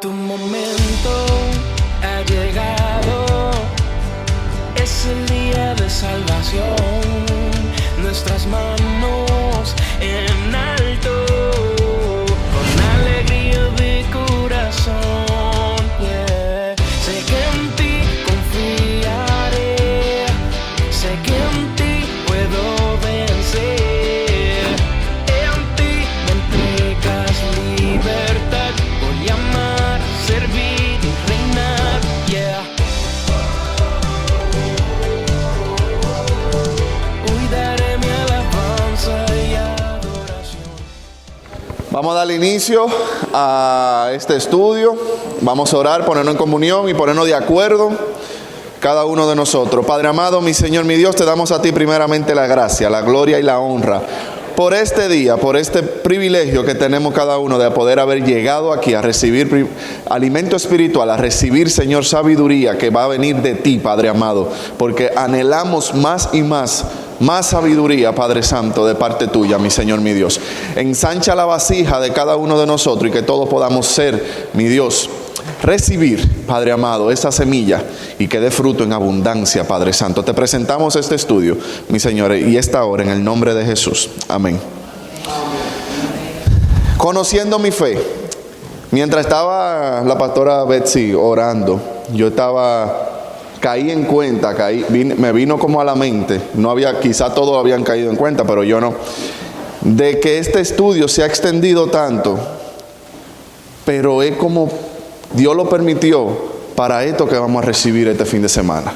Tu momento ha llegado, es el día de salvación. Nuestras manos en alto, con alegría de corazón. Yeah. Sé que en ti confiaré, sé que en ti puedo vencer. En ti me entregas libertad, voy a amar, servir y reinar. Yeah. Hoy daré mi alabanza y adoración. Vamos a darle inicio a este estudio. Vamos a orar, ponernos en comunión y ponernos de acuerdo cada uno de nosotros. Padre amado, mi Señor, mi Dios, te damos a ti primeramente la gracia, la gloria y la honra por este día, por este privilegio que tenemos cada uno de poder haber llegado aquí a recibir alimento espiritual, a recibir, Señor, sabiduría que va a venir de ti, Padre amado, porque anhelamos más y más sabiduría, Padre Santo, de parte tuya, mi Señor, mi Dios. Ensancha la vasija de cada uno de nosotros y que todos podamos ser, mi Dios, recibir, Padre amado, esa semilla y que dé fruto en abundancia, Padre Santo. Te presentamos este estudio, mi Señor, y esta hora en el nombre de Jesús. Amén. Conociendo mi fe. Mientras estaba la pastora Betsy orando, yo caí en cuenta, me vino como a la mente, no había, quizá todos habían caído en cuenta, pero yo no, de que este estudio se ha extendido tanto, pero es como Dios lo permitió para esto que vamos a recibir este fin de semana.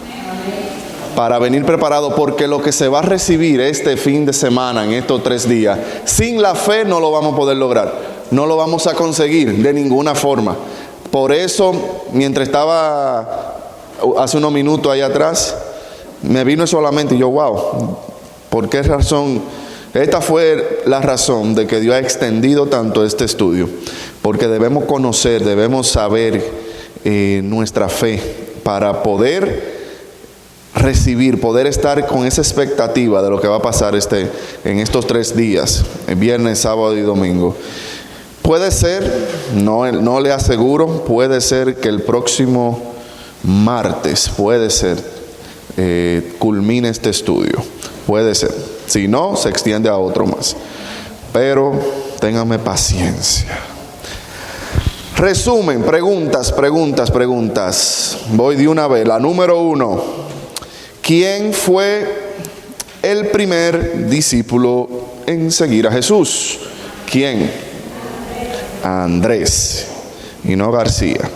Para venir preparado, porque lo que se va a recibir este fin de semana, en estos 3 días, sin la fe no lo vamos a poder lograr. No lo vamos a conseguir de ninguna forma. Por eso, mientras estaba hace unos minutos ahí atrás, me vino solamente y yo, wow, ¿por qué razón? Esta fue la razón de que Dios ha extendido tanto este estudio, porque debemos conocer, debemos saber nuestra fe para poder recibir, poder estar con esa expectativa de lo que va a pasar en estos 3 días, el viernes, sábado y domingo. Puede ser, no le aseguro, puede ser que el próximo martes, puede ser, culmine este estudio, puede ser. Si no, se extiende a otro más. Pero ténganme paciencia. Resumen, preguntas. Voy de una vez. La número 1. ¿Quién fue el primer discípulo en seguir a Jesús? ¿Quién? Andrés. Y no García.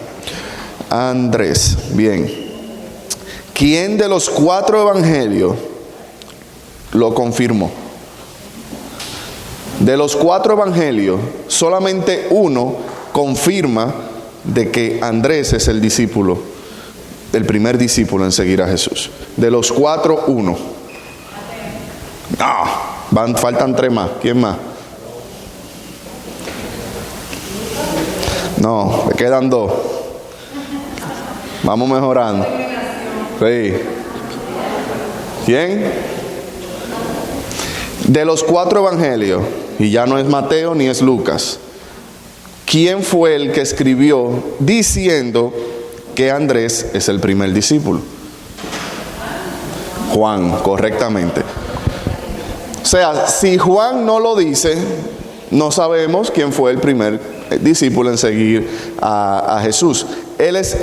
Andrés. Bien. ¿Quién de los 4 evangelios lo confirmó? De los 4 evangelios, solamente uno confirma de que Andrés es el discípulo, el primer discípulo en seguir a Jesús. De los 4, uno. Faltan 3 más. ¿Quién más? No, me quedan 2. Vamos mejorando. Sí. ¿Quién? De los 4 evangelios, y ya no es Mateo ni es Lucas, ¿quién fue el que escribió diciendo que Andrés es el primer discípulo? Juan, correctamente. O sea, si Juan no lo dice, no sabemos quién fue el primer discípulo en seguir a Jesús. Él es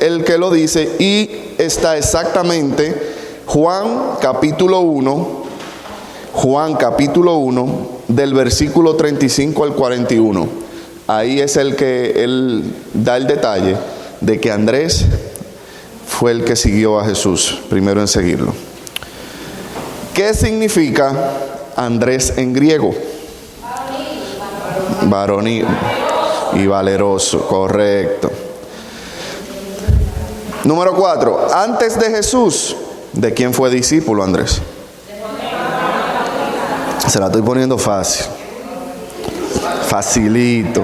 el que lo dice, y está exactamente Juan capítulo 1, del versículo 35 al 41. Ahí es el que él da el detalle de que Andrés fue el que siguió a Jesús, primero en seguirlo. ¿Qué significa Andrés en griego? Varonil y valeroso, correcto. Número 4. Antes de Jesús, ¿de quién fue discípulo Andrés? Se la estoy poniendo fácil. Facilito.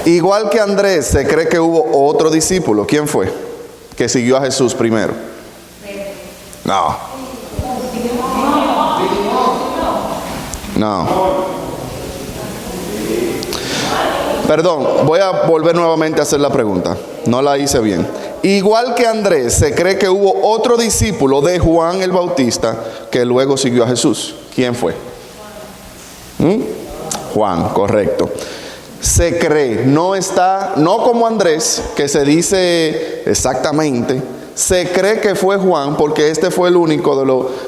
Igual que Andrés, se cree que hubo otro discípulo. ¿Quién fue? Que siguió a Jesús primero. No. Perdón, voy a volver nuevamente a hacer la pregunta. No la hice bien. Igual que Andrés, se cree que hubo otro discípulo de Juan el Bautista que luego siguió a Jesús. ¿Quién fue? Juan, correcto. Se cree, no como Andrés, que se dice exactamente. Se cree que fue Juan porque este fue el único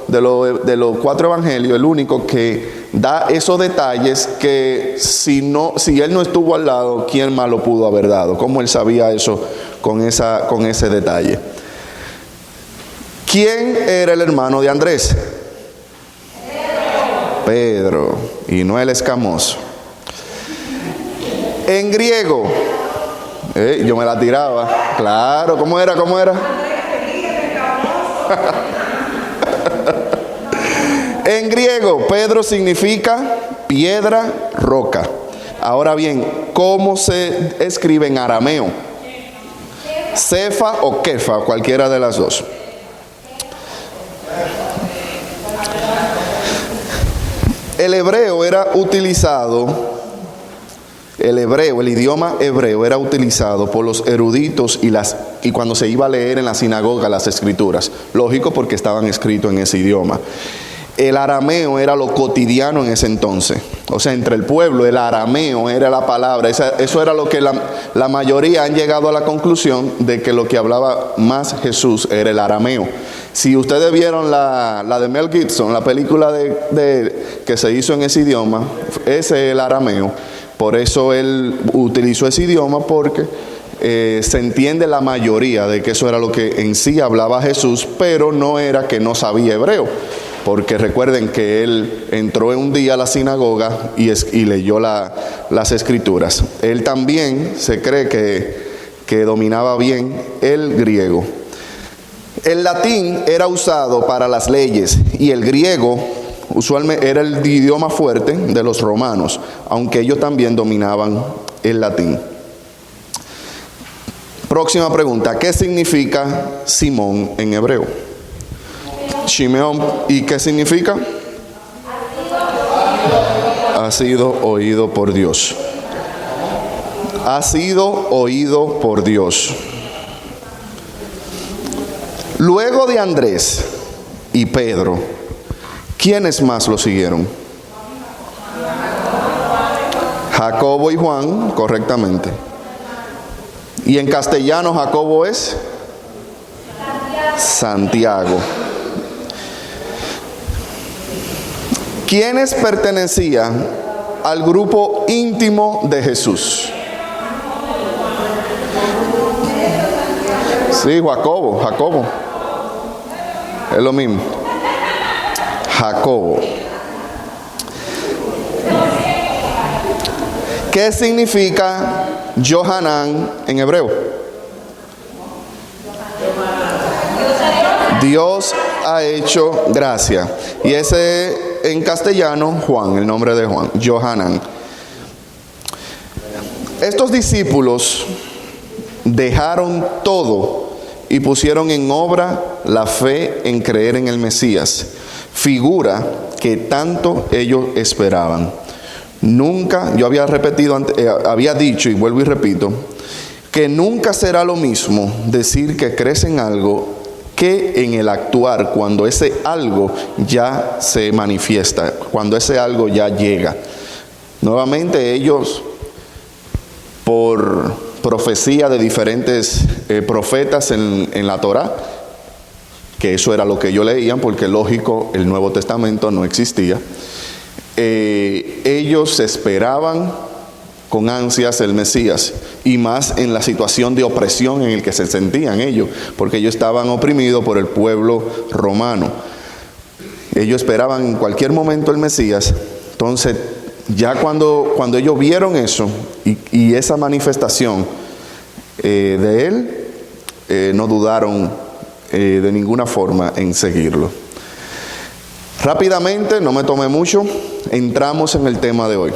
de los 4 evangelios, el único que da esos detalles que si él no estuvo al lado, ¿quién más lo pudo haber dado? ¿Cómo él sabía eso con ese detalle? ¿Quién era el hermano de Andrés? Pedro, y no el escamoso. En griego, yo me la tiraba, claro, ¿cómo era? En griego, Pedro significa piedra, roca. Ahora bien, ¿cómo se escribe en arameo? Cefa o Kefa, cualquiera de las dos. El hebreo era utilizado, el idioma hebreo era utilizado por los eruditos y cuando se iba a leer en la sinagoga las escrituras. Lógico, porque estaban escritos en ese idioma. El arameo era lo cotidiano en ese entonces. O sea, entre el pueblo, el arameo era la palabra. Eso era lo que la mayoría han llegado a la conclusión de que lo que hablaba más Jesús era el arameo. Si ustedes vieron la de Mel Gibson, la película que se hizo en ese idioma, ese es el arameo. Por eso él utilizó ese idioma porque se entiende la mayoría de que eso era lo que en sí hablaba Jesús, pero no era que no sabía hebreo. Porque recuerden que él entró en un día a la sinagoga y leyó las escrituras. Él también se cree que dominaba bien el griego. El latín era usado para las leyes y el griego usualmente era el idioma fuerte de los romanos, aunque ellos también dominaban el latín. Próxima pregunta, ¿qué significa Simón en hebreo? Shimeón, ¿y qué significa? Ha sido oído por Dios. Ha sido oído por Dios. Luego de Andrés y Pedro, ¿quiénes más lo siguieron? Jacobo y Juan, correctamente. Y en castellano Jacobo es Santiago. ¿Quiénes pertenecían al grupo íntimo de Jesús? Sí, Jacobo. Es lo mismo. Jacobo. ¿Qué significa Johanán en hebreo? Dios ha hecho gracia. Y ese en castellano, Juan, el nombre de Juan, Johanán. Estos discípulos dejaron todo y pusieron en obra la fe en creer en el Mesías, figura que tanto ellos esperaban. Nunca, yo había dicho y vuelvo y repito, que nunca será lo mismo decir que crees en algo que en el actuar, cuando ese algo ya se manifiesta, cuando ese algo ya llega. Nuevamente ellos, por profecía de diferentes profetas en la Torá, que eso era lo que ellos leían, porque lógico, el Nuevo Testamento no existía, ellos esperaban con ansias el Mesías, y más en la situación de opresión en el que se sentían ellos, porque ellos estaban oprimidos por el pueblo romano. Ellos esperaban en cualquier momento el Mesías. Entonces, ya cuando ellos vieron eso y esa manifestación de él, no dudaron de ninguna forma en seguirlo. Rápidamente, no me tomé mucho, entramos en el tema de hoy.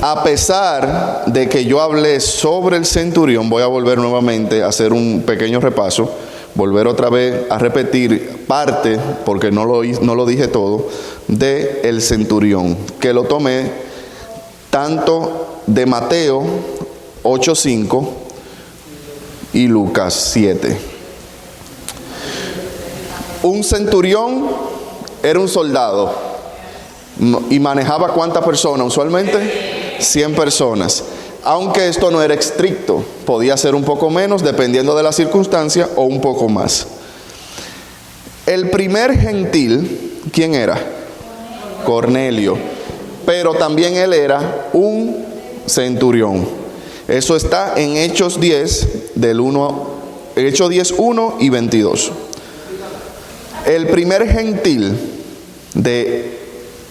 A pesar de que yo hablé sobre el centurión, voy a volver nuevamente a hacer un pequeño repaso, volver otra vez a repetir parte, porque no lo dije todo, de el centurión, que lo tomé tanto de Mateo 8:5 y Lucas 7. Un centurión era un soldado y manejaba ¿cuántas personas usualmente? 100 personas. Aunque esto no era estricto, podía ser un poco menos dependiendo de la circunstancia o un poco más. El primer gentil, ¿quién era? Cornelio. Pero también él era un centurión. Eso está en Hechos 10, Hechos 10, 1 y 22. El primer gentil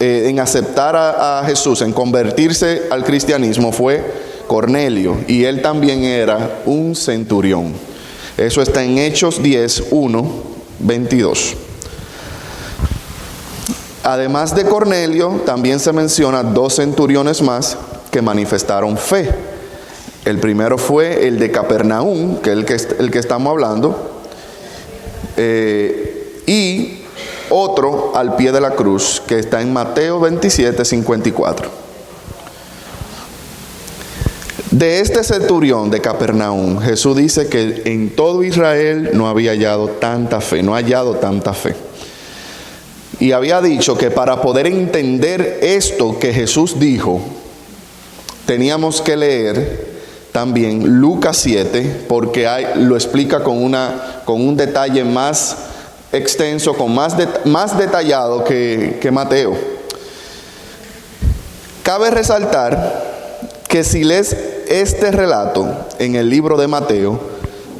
en aceptar a Jesús, en convertirse al cristianismo, fue Cornelio, y él también era un centurión. Eso está en Hechos 10, 1, 22. Además de Cornelio, también se menciona 2 centuriones más que manifestaron fe. El primero fue el de Capernaum, que es el que estamos hablando, y otro al pie de la cruz, que está en Mateo 27, 54. De este centurión de Capernaum, Jesús dice que en todo Israel no había hallado tanta fe, no ha hallado tanta fe. Y había dicho que para poder entender esto que Jesús dijo, teníamos que leer también Lucas 7, porque lo explica con un detalle más extenso, más detallado que Mateo. Cabe resaltar que si lees este relato en el libro de Mateo,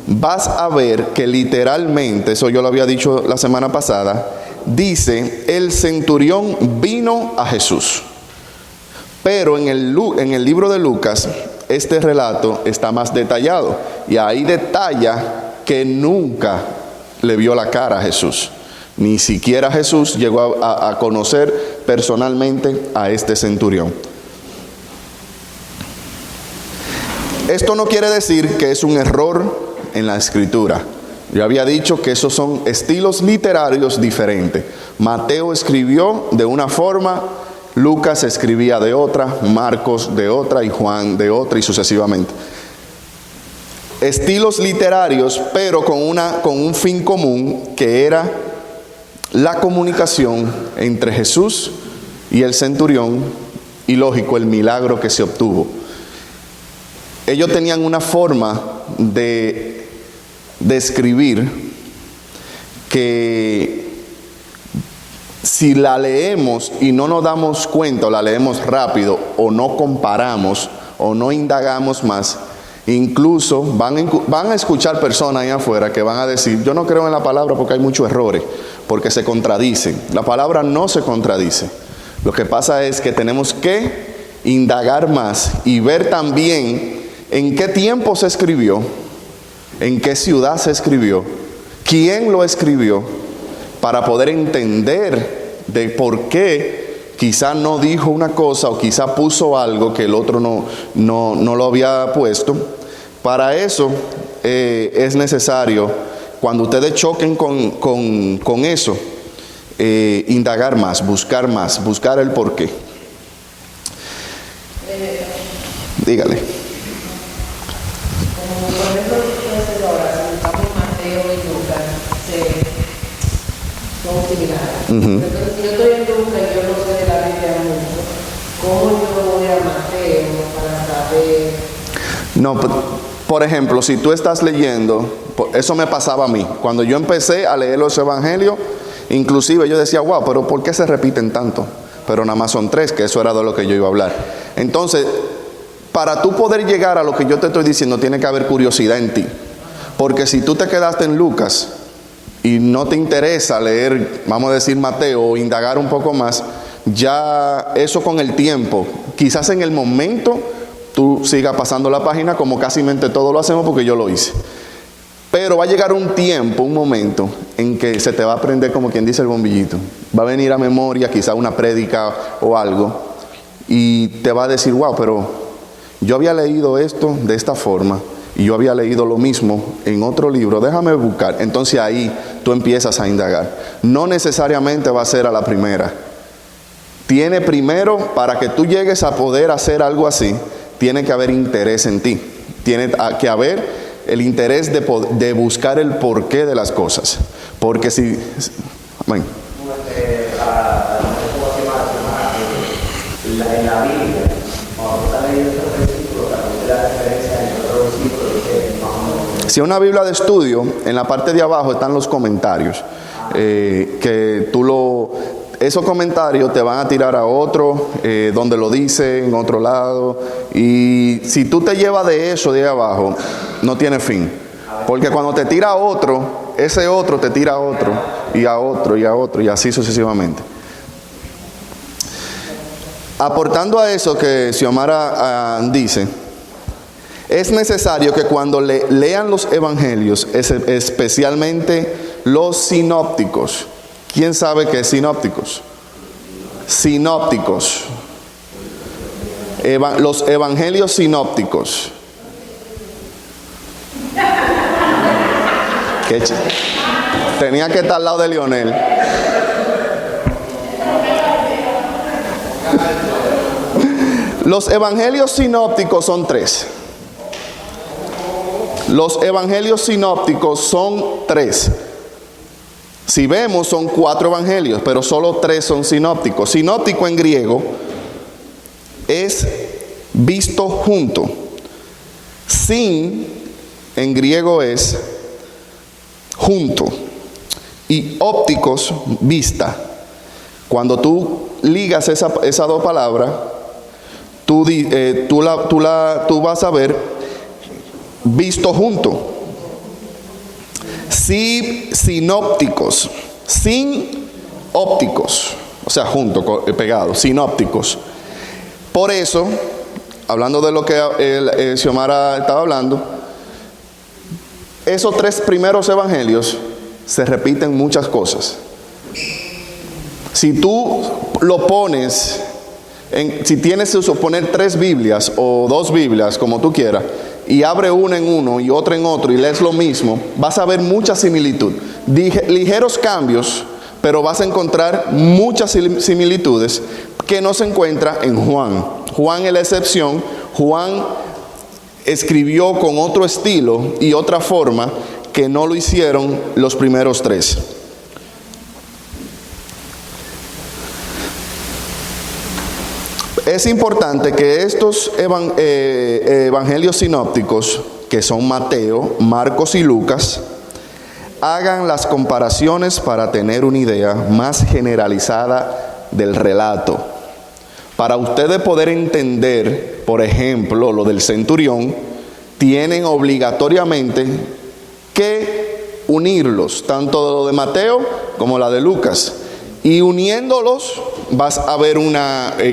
vas a ver que literalmente, eso yo lo había dicho la semana pasada, dice, el centurión vino a Jesús. Pero en el libro de Lucas, este relato está más detallado, y ahí detalla que nunca le vio la cara a Jesús. Ni siquiera Jesús llegó a conocer personalmente a este centurión. Esto no quiere decir que es un error en la escritura. Yo había dicho que esos son estilos literarios diferentes. Mateo escribió de una forma, Lucas escribía de otra, Marcos de otra y Juan de otra, y sucesivamente. Estilos literarios, pero con un fin común, que era la comunicación entre Jesús y el centurión, y lógico, el milagro que se obtuvo. Ellos tenían una forma de escribir que, si la leemos y no nos damos cuenta, o la leemos rápido, o no comparamos, o no indagamos más, incluso van a escuchar personas ahí afuera que van a decir, yo no creo en la palabra porque hay muchos errores, porque se contradicen. La palabra no se contradice. Lo que pasa es que tenemos que indagar más y ver también en qué tiempo se escribió, en qué ciudad se escribió, quién lo escribió, para poder entender de por qué quizá no dijo una cosa o quizá puso algo que el otro no lo había puesto. Para eso es necesario, cuando ustedes choquen con eso, indagar más, buscar el por qué. Dígale. Como por ejemplo, ahora, si buscamos Mateo y Lucas, son similares. Entonces, si yo estoy en Lucas y yo no sé de la Biblia mucho, ¿cómo yo voy a Mateo para saber? No, por ejemplo, si tú estás leyendo, eso me pasaba a mí. Cuando yo empecé a leer los evangelios, inclusive yo decía, wow, pero ¿por qué se repiten tanto? Pero nada más son 3, que eso era de lo que yo iba a hablar. Entonces, para tú poder llegar a lo que yo te estoy diciendo, tiene que haber curiosidad en ti. Porque si tú te quedaste en Lucas y no te interesa leer, vamos a decir, Mateo, o indagar un poco más, ya eso con el tiempo, quizás en el momento tú sigas pasando la página, como casi todos lo hacemos, porque yo lo hice. Pero va a llegar un tiempo, un momento, en que se te va a prender, como quien dice, el bombillito. Va a venir a memoria quizá una prédica o algo, y te va a decir, wow, pero yo había leído esto de esta forma, y yo había leído lo mismo en otro libro, déjame buscar. Entonces ahí tú empiezas a indagar. No necesariamente va a ser a la primera. tiene primero, para que tú llegues a poder hacer algo así, tiene que haber interés en ti. Tiene que haber el interés de buscar el porqué de las cosas. Porque si... Bueno. En la Biblia, cuando está leyendo estos versículos, también la referencia en otro versículo que más o menos. Si es una Biblia de estudio, en la parte de abajo están los comentarios. Que esos comentarios te van a tirar a otro, donde lo dice, en otro lado. Y si tú te llevas de eso de ahí abajo, no tiene fin. Porque cuando te tira a otro, ese otro te tira a otro, y a otro, y a otro, y así sucesivamente. Aportando a eso que Xiomara dice, es necesario que cuando lean los evangelios, especialmente los sinópticos. ¿Quién sabe qué es sinópticos? Sinópticos. Los evangelios sinópticos. Tenía que estar al lado de Lionel. Los evangelios sinópticos son 3. Los evangelios sinópticos son 3. Si vemos, son 4 evangelios, pero solo 3 son sinópticos. Sinóptico en griego es visto junto. Sin en griego es junto. Y ópticos, vista. Cuando tú ligas esas dos palabras, tú vas a ver visto junto. Sinópticos, sin ópticos, o sea, junto, pegados, sinópticos. Por eso, hablando de lo que Xiomara estaba hablando, esos 3 primeros evangelios se repiten muchas cosas. Si tú lo pones, si tienes que poner 3 Biblias o 2 Biblias, como tú quieras, y abre una en uno y otra en otro y lees lo mismo, vas a ver mucha similitud. Ligeros cambios, pero vas a encontrar muchas similitudes que no se encuentra en Juan. Juan es la excepción. Juan escribió con otro estilo y otra forma que no lo hicieron los primeros 3. Es importante que estos evangelios sinópticos, que son Mateo, Marcos y Lucas, hagan las comparaciones para tener una idea más generalizada del relato. Para ustedes poder entender, por ejemplo, lo del centurión, tienen obligatoriamente que unirlos, tanto lo de Mateo como la de Lucas. Y uniéndolos vas a ver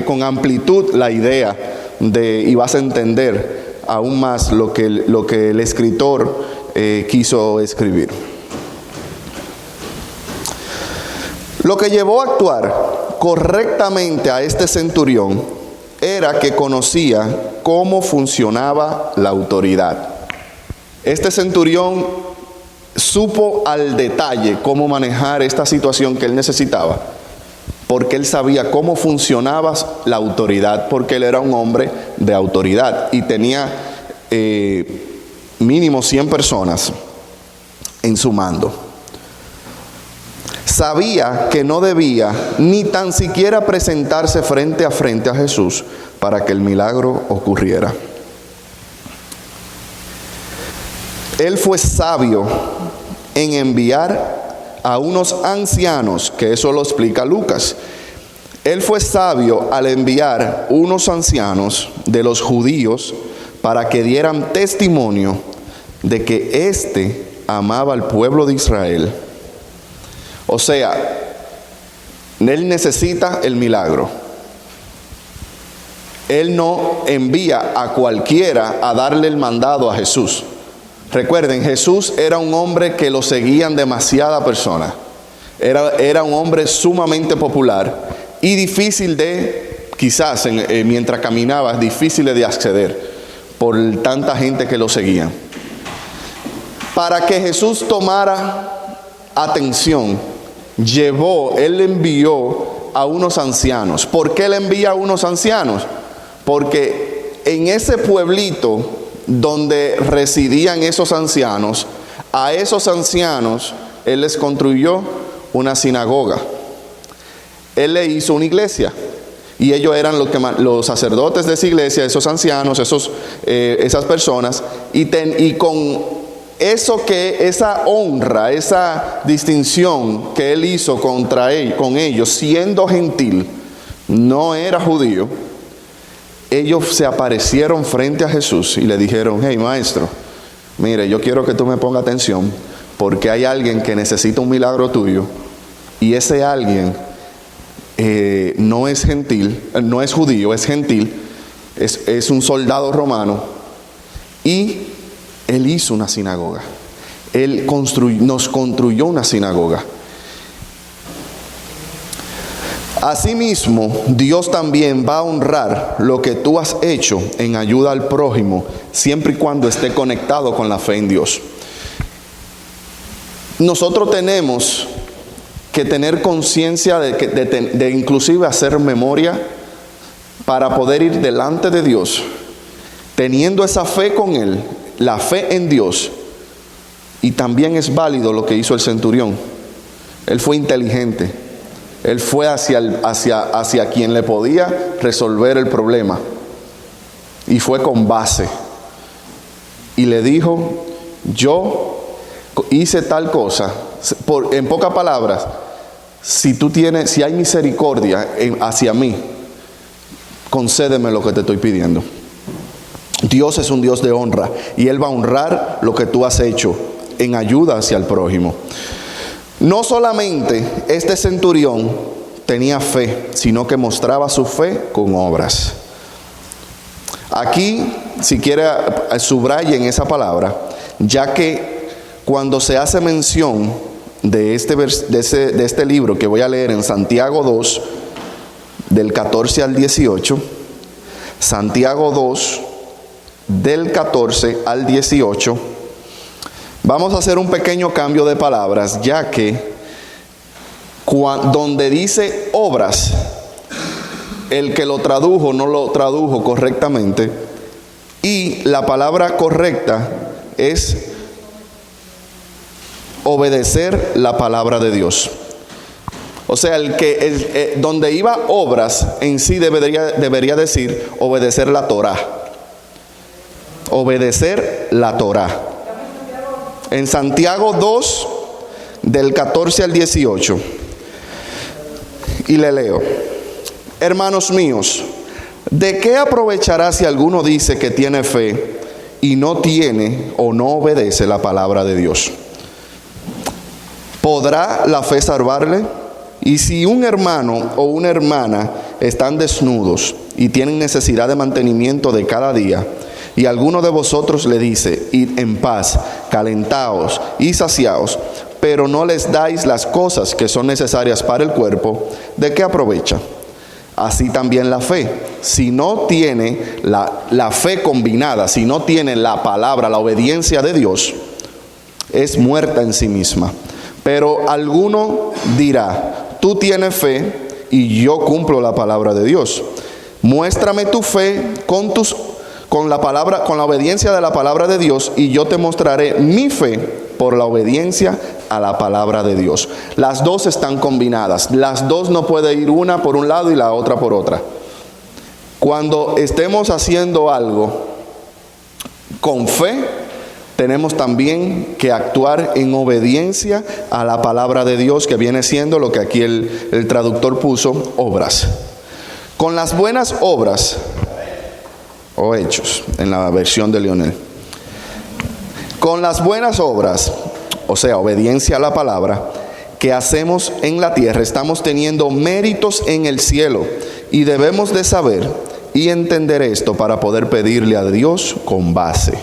con amplitud la idea y vas a entender aún más lo que el escritor quiso escribir. Lo que llevó a actuar correctamente a este centurión era que conocía cómo funcionaba la autoridad. Este centurión supo al detalle cómo manejar esta situación que él necesitaba, porque él sabía cómo funcionaba la autoridad, porque él era un hombre de autoridad y tenía mínimo 100 personas en su mando. Sabía que no debía ni tan siquiera presentarse frente a Jesús para que el milagro ocurriera. Él fue sabio en enviar a unos ancianos, que eso lo explica Lucas. Él fue sabio al enviar unos ancianos de los judíos para que dieran testimonio de que éste amaba al pueblo de Israel. O sea, él necesita el milagro. Él no envía a cualquiera a darle el mandado a Jesús. Recuerden, Jesús era un hombre que lo seguían demasiadas personas. Era un hombre sumamente popular y difícil quizás mientras caminaba, difícil de acceder por tanta gente que lo seguía. Para que Jesús tomara atención, él envió a unos ancianos. ¿Por qué le envía a unos ancianos? Porque en ese pueblito donde residían esos ancianos, a esos ancianos Él les construyó una sinagoga. Él le hizo una iglesia. Y ellos eran los sacerdotes de esa iglesia, esos ancianos, esas personas. Y con esa honra, esa distinción que Él hizo con ellos, siendo gentil, no era judío, ellos se aparecieron frente a Jesús y le dijeron: hey maestro, mire, yo quiero que tú me pongas atención, porque hay alguien que necesita un milagro tuyo, y ese alguien no es gentil, no es judío, es gentil, es un soldado romano, y Él hizo una sinagoga. Él nos construyó una sinagoga. Asimismo, Dios también va a honrar lo que tú has hecho en ayuda al prójimo, siempre y cuando esté conectado con la fe en Dios. Nosotros tenemos que tener conciencia de inclusive hacer memoria para poder ir delante de Dios, teniendo esa fe con Él, la fe en Dios. Y también es válido lo que hizo el centurión. Él fue inteligente. Él fue hacia quien le podía resolver el problema. Y fue con base. Y le dijo: yo hice tal cosa. En pocas palabras, si hay misericordia hacia mí, concédeme lo que te estoy pidiendo. Dios es un Dios de honra, y Él va a honrar lo que tú has hecho en ayuda hacia el prójimo. No solamente este centurión tenía fe, sino que mostraba su fe con obras. Aquí, si quiere, subrayen esa palabra, ya que cuando se hace mención de este libro que voy a leer en Santiago 2, del 14 al 18, Santiago 2, del 14 al 18, vamos a hacer un pequeño cambio de palabras, ya que donde dice obras, el que lo tradujo no lo tradujo correctamente, y la palabra correcta es obedecer la palabra de Dios. O sea, donde iba obras en sí debería decir obedecer la Torá. Obedecer la Torá. En Santiago 2, del 14 al 18. Y le leo: hermanos míos, ¿de qué aprovechará si alguno dice que tiene fe y no tiene o no obedece la palabra de Dios? ¿Podrá la fe salvarle? Y si un hermano o una hermana están desnudos y tienen necesidad de mantenimiento de cada día, y alguno de vosotros le dice: id en paz, calentaos y saciaos, pero no les dais las cosas que son necesarias para el cuerpo, ¿de qué aprovecha? Así también la fe, si no tiene la fe combinada, si no tiene la palabra, la obediencia de Dios, es muerta en sí misma. Pero alguno dirá: tú tienes fe y yo cumplo la palabra de Dios. Muéstrame tu fe con la obediencia de la palabra de Dios, y yo te mostraré mi fe por la obediencia a la palabra de Dios. Las dos están combinadas. Las dos no puede ir una por un lado y la otra por otra. Cuando estemos haciendo algo con fe, tenemos también que actuar en obediencia a la palabra de Dios, que viene siendo lo que aquí el traductor puso, obras. Con las buenas obras, o hechos, en la versión de Leonel. Con las buenas obras, o sea, obediencia a la palabra, que hacemos en la tierra, estamos teniendo méritos en el cielo, y debemos de saber y entender esto para poder pedirle a Dios con base.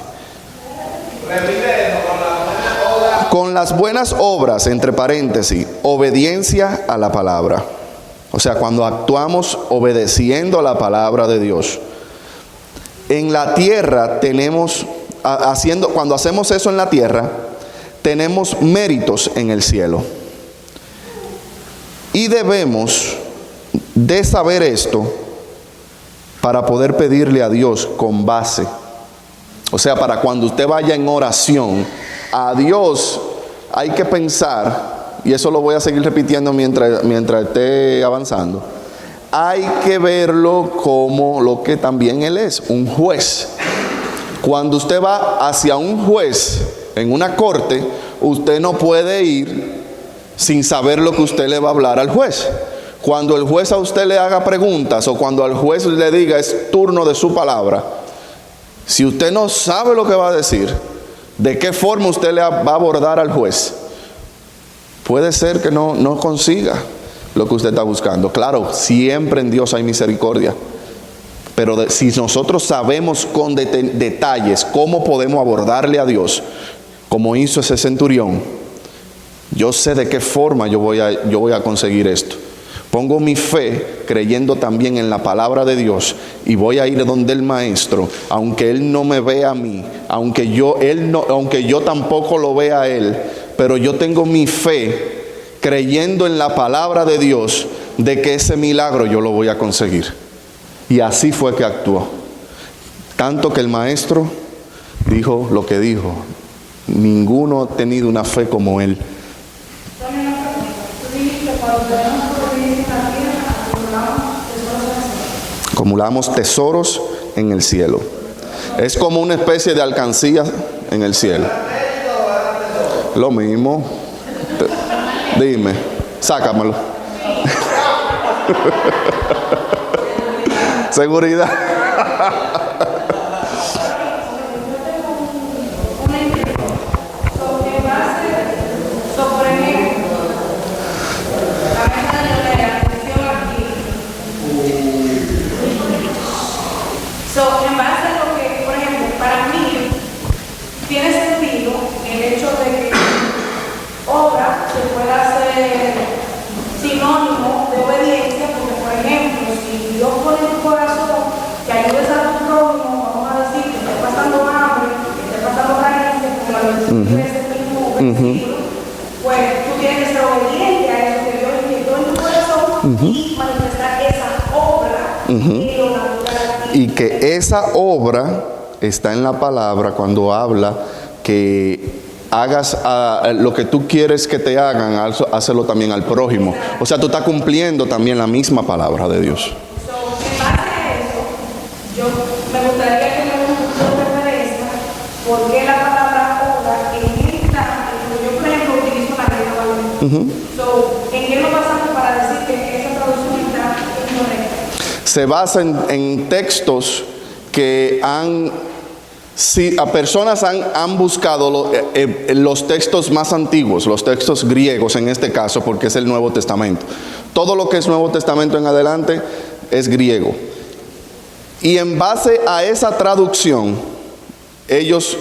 Con las buenas obras, entre paréntesis, obediencia a la palabra. O sea, cuando actuamos obedeciendo a la palabra de Dios. En la tierra cuando hacemos eso en la tierra, tenemos méritos en el cielo. Y debemos de saber esto para poder pedirle a Dios con base. O sea, para cuando usted vaya en oración, a Dios hay que pensar, y eso lo voy a seguir repitiendo mientras esté avanzando, hay que verlo como lo que también Él es, un juez. Cuando usted va hacia un juez en una corte, usted no puede ir sin saber lo que usted le va a hablar al juez. Cuando el juez a usted le haga preguntas o cuando al juez le diga es turno de su palabra, si usted no sabe lo que va a decir, de qué forma usted le va a abordar al juez, puede ser que no consiga lo que usted está buscando. Claro, siempre en Dios hay misericordia, pero si nosotros sabemos con detalles cómo podemos abordarle a Dios, como hizo ese centurión, yo sé de qué forma yo voy a conseguir esto. Pongo mi fe creyendo también en la palabra de Dios y voy a ir donde el maestro, aunque él no me vea a mí, aunque yo tampoco lo vea a él, pero yo tengo mi fe creyendo en la palabra de Dios de que ese milagro yo lo voy a conseguir. Y así fue que actuó. Tanto que el maestro dijo lo que dijo. Ninguno ha tenido una fe como él. Acumulamos tesoros en el cielo. Es como una especie de alcancía en el cielo. Lo mismo. Dime, sácamelo. Seguridad. En base a lo que, por ejemplo, para mí tiene sentido el hecho de que obra se pueda hacer sinónimo de obediencia, porque, por ejemplo, si Dios pone en tu corazón que ayudes a tu prójimo, vamos a decir que esté pasando hambre, que esté pasando carencia, como lo decía ese mismo versículo, pues tú tienes que ser obediente a eso que Dios inyectó en tu corazón y manifestar esa obra en lo natural. Y que esa obra está en la palabra cuando habla que hagas lo que tú quieres que te hagan, hácelo también al prójimo. O sea, tú estás cumpliendo también la misma palabra de Dios. En base a eso, yo me gustaría que me dé un punto de referencia por qué la palabra obra en esta, yo por ejemplo utilizo la Reina Valera. ¿En qué nos basamos para decir que esa traducción está incorrecta? Se basa en textos que personas han buscado los textos más antiguos, los textos griegos en este caso, porque es el Nuevo Testamento. Todo lo que es Nuevo Testamento en adelante es griego. Y en base a esa traducción, ellos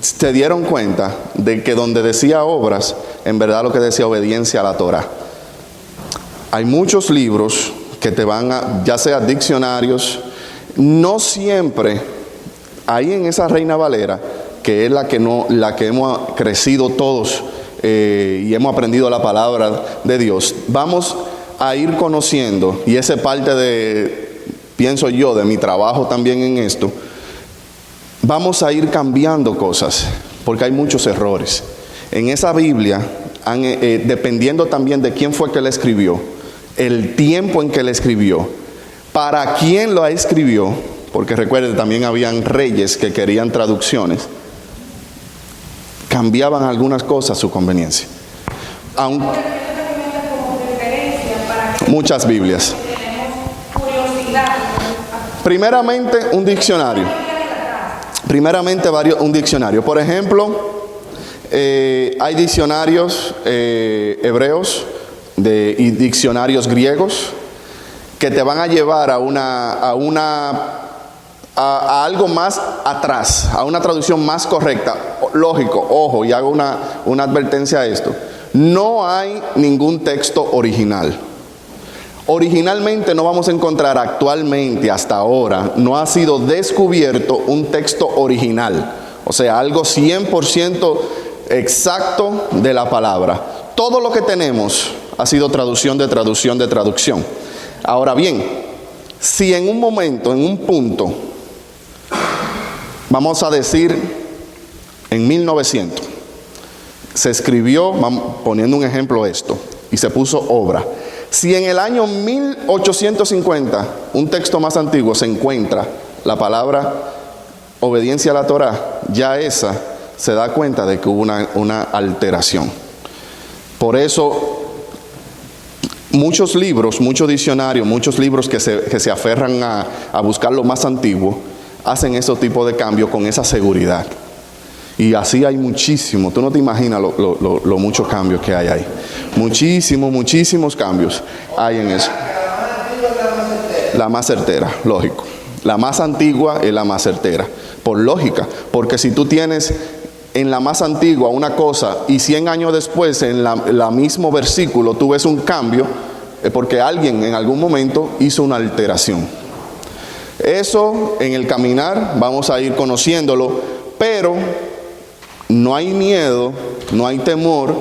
se dieron cuenta de que donde decía obras, en verdad lo que decía obediencia a la Torá. Hay muchos libros que te van ya sea diccionarios, no siempre, ahí en esa Reina Valera, que es la que hemos crecido todos y hemos aprendido la palabra de Dios, vamos a ir conociendo, y esa es parte pienso yo, de mi trabajo también en esto, vamos a ir cambiando cosas, porque hay muchos errores. En esa Biblia, dependiendo también de quién fue que la escribió, el tiempo en que la escribió, para quién la escribió, porque recuerde, también habían reyes que querían traducciones, cambiaban algunas cosas a su conveniencia. Muchas Biblias. Primeramente, un diccionario. Un diccionario. Por ejemplo, hay diccionarios hebreos y diccionarios griegos que te van a llevar a algo más atrás, a una traducción más correcta. Lógico, ojo, y hago una advertencia a esto. No hay ningún texto original. Originalmente no vamos a encontrar actualmente, hasta ahora, no ha sido descubierto un texto original. O sea, algo 100% exacto de la palabra. Todo lo que tenemos ha sido traducción de traducción de traducción. Ahora bien, si en un momento, en un punto, vamos a decir en 1900, se escribió, poniendo un ejemplo esto, y se puso obra. Si en el año 1850, un texto más antiguo, se encuentra la palabra obediencia a la Torá, ya esa se da cuenta de que hubo una alteración. Por eso, muchos libros, muchos diccionarios, muchos libros que se aferran a buscar lo más antiguo, hacen ese tipo de cambios con esa seguridad. Y así hay muchísimo. Tú no te imaginas lo muchos cambios que hay ahí. Muchísimos cambios hay en eso. La más certera, lógico. La más antigua es la más certera, por lógica. Porque si tú tienes en la más antigua una cosa y 100 años después en la mismo versículo tú ves un cambio, es porque alguien en algún momento hizo una alteración. Eso en el caminar vamos a ir conociéndolo, pero no hay miedo, no hay temor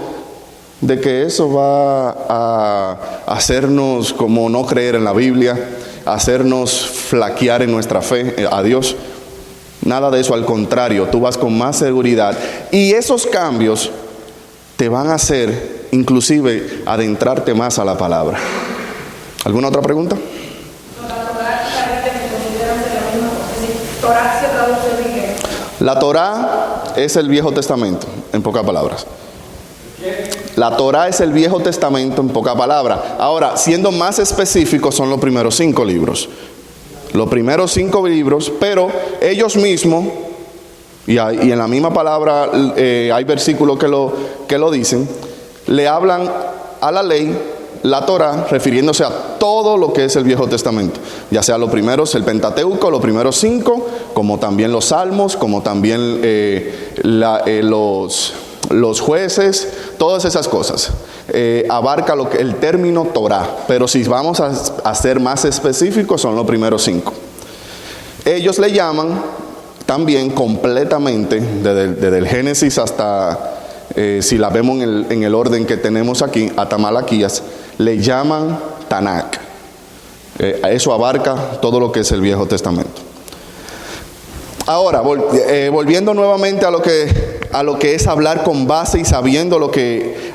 de que eso va a hacernos como no creer en la Biblia, hacernos flaquear en nuestra fe a Dios. Nada de eso, al contrario, tú vas con más seguridad. Y esos cambios te van a hacer, inclusive, adentrarte más a la palabra. ¿Alguna otra pregunta? La Torá es el Viejo Testamento, en pocas palabras. La Torá es el Viejo Testamento, en pocas palabras. Ahora, siendo más específicos, son los primeros 5 libros. Los primeros 5 libros, pero ellos mismos, y en la misma palabra hay versículos que lo dicen, le hablan a la ley, la Torá, refiriéndose a todo lo que es el Viejo Testamento, ya sea los primeros, el Pentateuco, los primeros 5, como también los Salmos, como también los jueces, todas esas cosas. Abarca el término Torá, pero si vamos a ser más específicos, son los primeros 5. Ellos le llaman también completamente, desde el Génesis hasta, si la vemos en el orden que tenemos aquí, hasta Malaquías, le llaman Tanakh. Eso abarca todo lo que es el Viejo Testamento. Ahora, volviendo nuevamente a lo que es hablar con base y sabiendo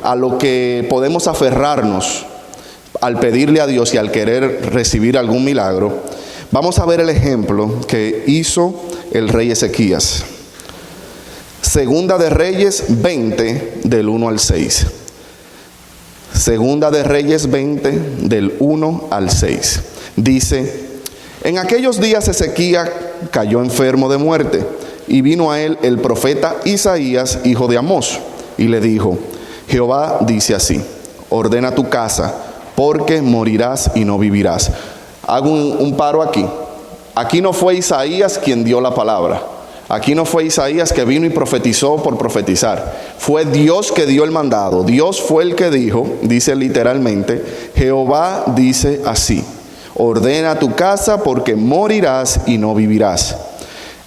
a lo que podemos aferrarnos al pedirle a Dios y al querer recibir algún milagro, vamos a ver el ejemplo que hizo el rey Ezequías. Segunda de Reyes 20, del 1 al 6. Segunda de Reyes 20, del 1 al 6. Dice: en aquellos días Ezequías cayó enfermo de muerte, y vino a él el profeta Isaías, hijo de Amós, y le dijo: Jehová dice así: ordena tu casa, porque morirás y no vivirás. Hago un paro aquí. Aquí no fue Isaías quien dio la palabra. Aquí no fue Isaías que vino y profetizó por profetizar. Fue Dios que dio el mandado. Dios fue el que dijo, dice literalmente: Jehová dice así: ordena tu casa, porque morirás y no vivirás.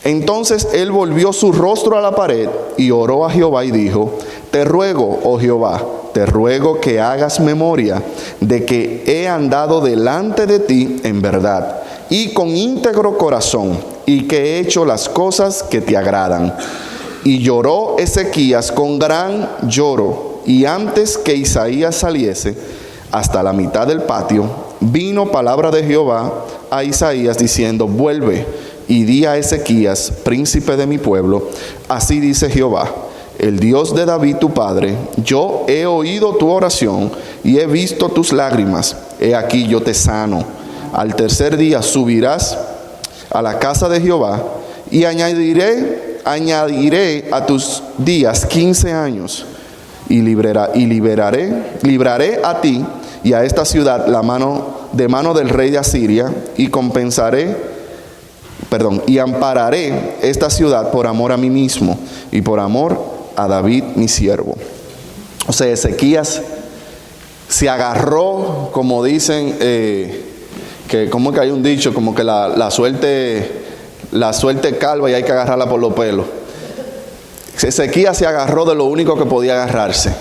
Entonces él volvió su rostro a la pared y oró a Jehová y dijo: te ruego, oh Jehová, te ruego que hagas memoria de que he andado delante de ti en verdad y con íntegro corazón, y que he hecho las cosas que te agradan. Y lloró Ezequías con gran lloro, y antes que Isaías saliese hasta la mitad del patio, vino palabra de Jehová a Isaías diciendo: vuelve y di a Ezequías, príncipe de mi pueblo, así dice Jehová, el Dios de David tu padre: yo he oído tu oración y he visto tus lágrimas. He aquí yo te sano. Al tercer día subirás a la casa de Jehová, y añadiré a tus días 15 años, y libraré a ti y a esta ciudad de mano del rey de Asiria, y ampararé esta ciudad por amor a mí mismo y por amor a David mi siervo. O sea, Ezequías se agarró, como dicen, que como que hay un dicho, como que la suerte calva y hay que agarrarla por los pelos. Ezequías se agarró de lo único que podía agarrarse,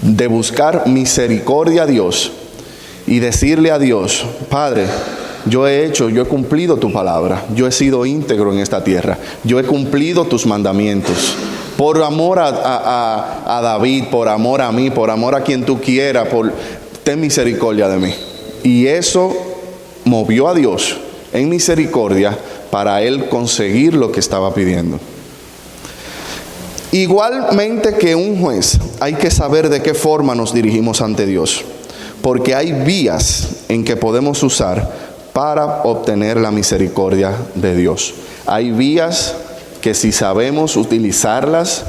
de buscar misericordia a Dios y decirle a Dios: Padre, yo he cumplido tu palabra, yo he sido íntegro en esta tierra, yo he cumplido tus mandamientos. Por amor a David, por amor a mí, por amor a quien tú quieras, ten misericordia de mí. Y eso movió a Dios en misericordia para él conseguir lo que estaba pidiendo. Igualmente que un juez, hay que saber de qué forma nos dirigimos ante Dios, porque hay vías en que podemos usar para obtener la misericordia de Dios. Hay vías que si sabemos utilizarlas,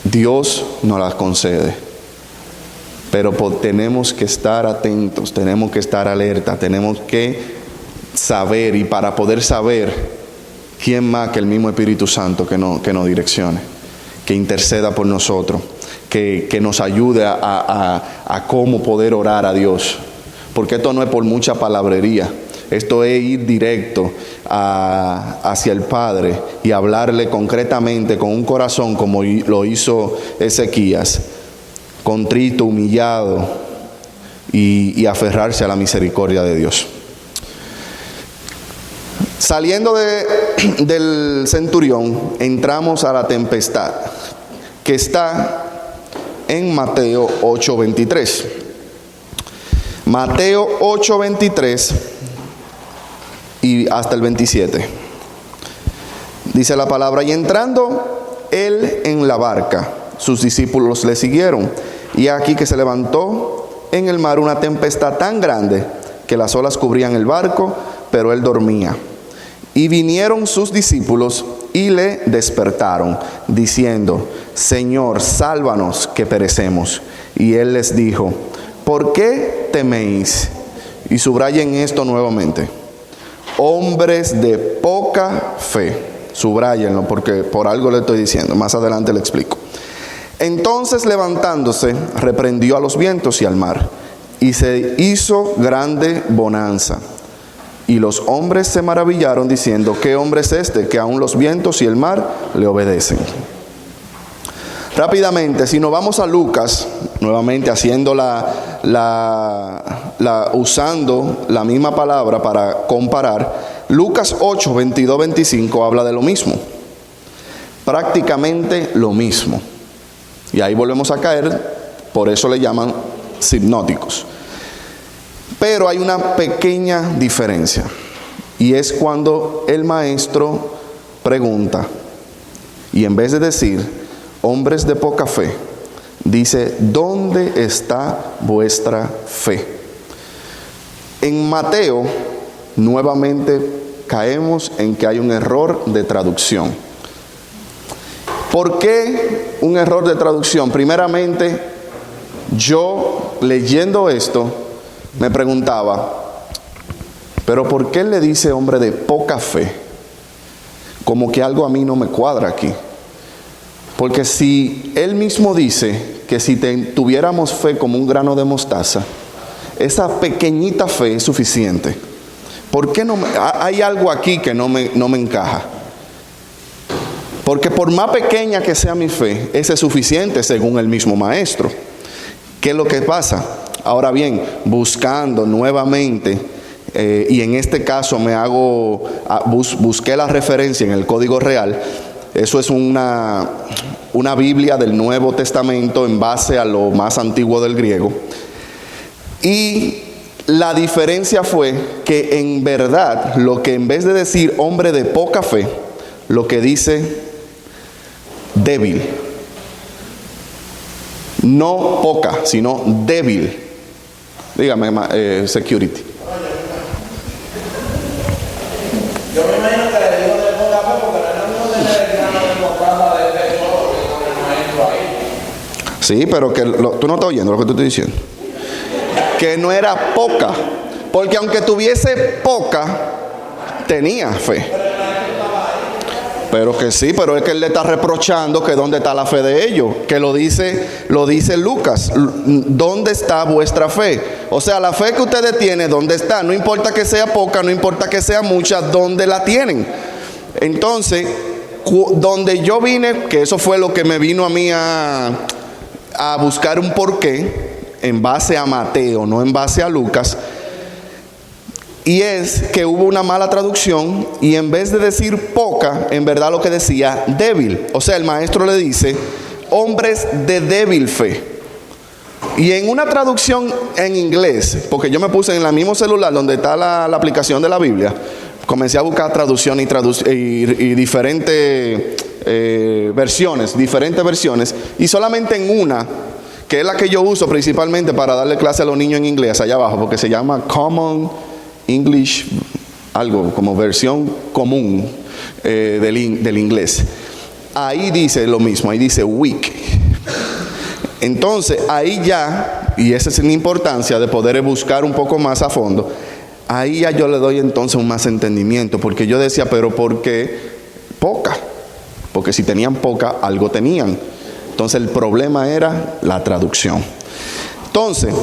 Dios nos las concede. Pero tenemos que estar atentos, tenemos que estar alerta, tenemos que saber, y para poder saber, ¿quién más que el mismo Espíritu Santo que nos direccione, que interceda por nosotros, que nos ayude a cómo poder orar a Dios? Porque esto no es por mucha palabrería, esto es ir directo hacia el Padre y hablarle concretamente con un corazón como lo hizo Ezequías, contrito, humillado, y aferrarse a la misericordia de Dios. Saliendo del centurión, entramos a la tempestad, que está en Mateo 8:23. Mateo 8:23 y hasta el 27. Dice la palabra: y entrando él en la barca, sus discípulos le siguieron. Y aquí que se levantó en el mar una tempestad tan grande que las olas cubrían el barco, pero él dormía. Y vinieron sus discípulos y le despertaron, diciendo: Señor, sálvanos, que perecemos. Y él les dijo: ¿por qué teméis? Y subrayen esto nuevamente: hombres de poca fe. Subrayenlo porque por algo le estoy diciendo, más adelante le explico. Entonces, levantándose, reprendió a los vientos y al mar, y se hizo grande bonanza. Y los hombres se maravillaron, diciendo: ¿qué hombre es este, que aun los vientos y el mar le obedecen? Rápidamente, si nos vamos a Lucas, nuevamente haciendo usando la misma palabra para comparar, Lucas 8, 22, 25 habla de lo mismo. Prácticamente lo mismo. Y ahí volvemos a caer, por eso le llaman sinópticos. Pero hay una pequeña diferencia, y es cuando el maestro pregunta, y en vez de decir hombres de poca fe, dice: ¿dónde está vuestra fe? En Mateo, nuevamente caemos en que hay un error de traducción. ¿Por qué un error de traducción? Primeramente, yo leyendo esto me preguntaba: ¿pero por qué le dice hombre de poca fe? Como que algo a mí no me cuadra aquí. Porque si él mismo dice que si tuviéramos fe como un grano de mostaza, esa pequeñita fe es suficiente. ¿Por qué no? Hay algo aquí que no me encaja. Porque por más pequeña que sea mi fe, esa es suficiente según el mismo maestro. ¿Qué es lo que pasa? Ahora bien, buscando nuevamente, y en este caso busqué la referencia en el Código Real. Eso es una Biblia del Nuevo Testamento en base a lo más antiguo del griego. Y la diferencia fue que en verdad, lo que en vez de decir hombre de poca fe, lo que dice débil. No poca, sino débil. Dígame, security. Yo me imagino que le digo de poca fe porque no es lo mismo tener el grano de mostaza de fe solo que con el maestro ahí. Sí, pero que tú no estás oyendo lo que te estoy diciendo. Que no era poca, porque aunque tuviese poca, tenía fe. Pero que sí, pero es que él le está reprochando que dónde está la fe de ellos, que lo dice Lucas. ¿Dónde está vuestra fe? O sea, la fe que ustedes tienen, ¿dónde está? No importa que sea poca, no importa que sea mucha, ¿dónde la tienen? Entonces, donde yo vine, que eso fue lo que me vino a mí a buscar un porqué, en base a Mateo, no en base a Lucas. Y es que hubo una mala traducción y en vez de decir poca, en verdad lo que decía débil. O sea, el maestro le dice, hombres de débil fe. Y en una traducción en inglés, porque yo me puse en el mismo celular donde está la aplicación de la Biblia, comencé a buscar traducción y diferentes versiones, y solamente en una, que es la que yo uso principalmente para darle clase a los niños en inglés, allá abajo, porque se llama Common English, algo como versión común del inglés. Ahí dice lo mismo, ahí dice weak. Entonces ahí ya, y esa es la importancia de poder buscar un poco más a fondo, ahí ya yo le doy entonces un más entendimiento, porque yo decía, pero ¿por qué poca? Porque si tenían poca, algo tenían. Entonces el problema era la traducción. Entonces,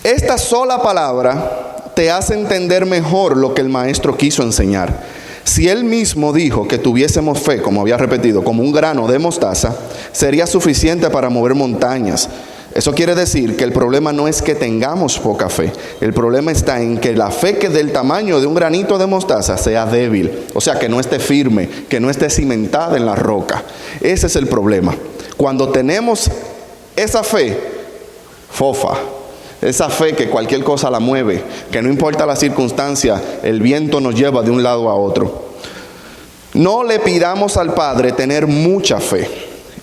esta sola palabra te hace entender mejor lo que el maestro quiso enseñar. Si él mismo dijo que tuviésemos fe, como había repetido, como un grano de mostaza, sería suficiente para mover montañas. Eso quiere decir que el problema no es que tengamos poca fe. El problema está en que la fe que del tamaño de un granito de mostaza sea débil. O sea, que no esté firme, que no esté cimentada en la roca. Ese es el problema. Cuando tenemos esa fe, fofa, esa fe que cualquier cosa la mueve, que no importa la circunstancia, el viento nos lleva de un lado a otro. No le pidamos al Padre tener mucha fe.